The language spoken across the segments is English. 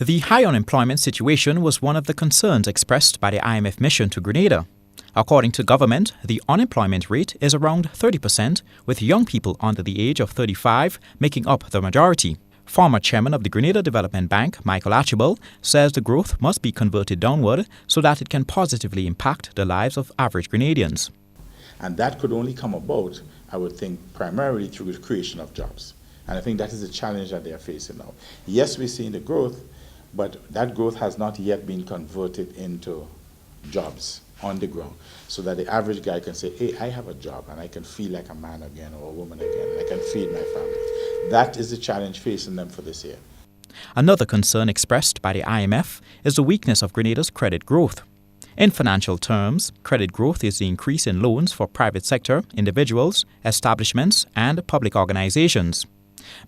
The high unemployment situation was one of the concerns expressed by the IMF mission to Grenada. According to government, the unemployment rate is around 30%, with young people under the age of 35 making up the majority. Former chairman of the Grenada Development Bank, Michael Archibald, says the growth must be converted downward so that it can positively impact the lives of average Grenadians. And that could only come about, I would think, primarily through the creation of jobs. And I think that is the challenge that they are facing now. Yes, we're seeing the growth, but that growth has not yet been converted into jobs on the ground, so that the average guy can say, hey, I have a job and I can feel like a man again or a woman again, and I can feed my family. That is the challenge facing them for this year. Another concern expressed by the IMF is the weakness of Grenada's credit growth. In financial terms, credit growth is the increase in loans for private sector, individuals, establishments, and public organizations.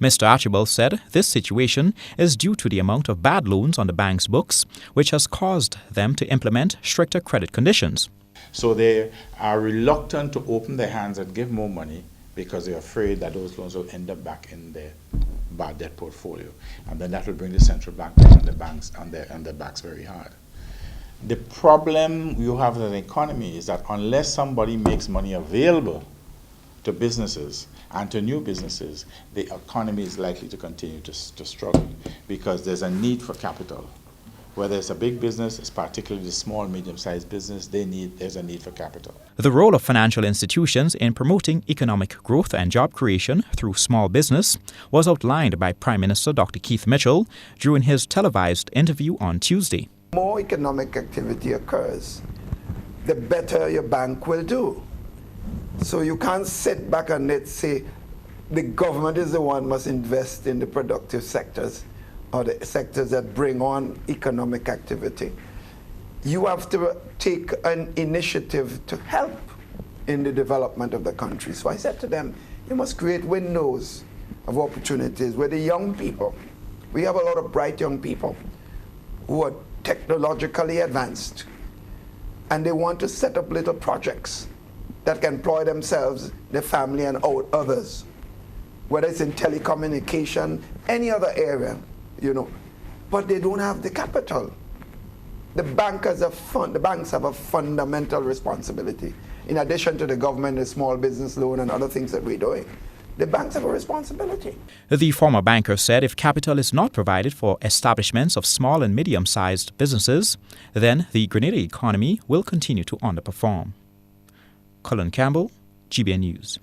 Mr. Archibald said this situation is due to the amount of bad loans on the bank's books, which has caused them to implement stricter credit conditions. So they are reluctant to open their hands and give more money because they're afraid that those loans will end up back in their bad debt portfolio. And then that will bring the central bank down on the banks on their backs very hard. The problem you have in the economy is that unless somebody makes money available to businesses and to new businesses, the economy is likely to continue to struggle because there's a need for capital. Whether it's a big business, it's particularly the small, medium-sized business, there's a need for capital. The role of financial institutions in promoting economic growth and job creation through small business was outlined by Prime Minister Dr. Keith Mitchell during his televised interview on Tuesday. More economic activity occurs, the better your bank will do. So you can't sit back and say the government is the one must invest in the productive sectors or the sectors that bring on economic activity. You have to take an initiative to help in the development of the country. So I said to them, you must create windows of opportunities where the young people, we have a lot of bright young people who are technologically advanced, and they want to set up little projects that can employ themselves, their family, and others, whether it's in telecommunication, any other area, but they don't have the capital. The banks have a fundamental responsibility. In addition to the government, the small business loan and other things that we're doing, the banks have a responsibility. The former banker said if capital is not provided for establishments of small and medium-sized businesses, then the Grenada economy will continue to underperform. Colin Campbell, GBN News.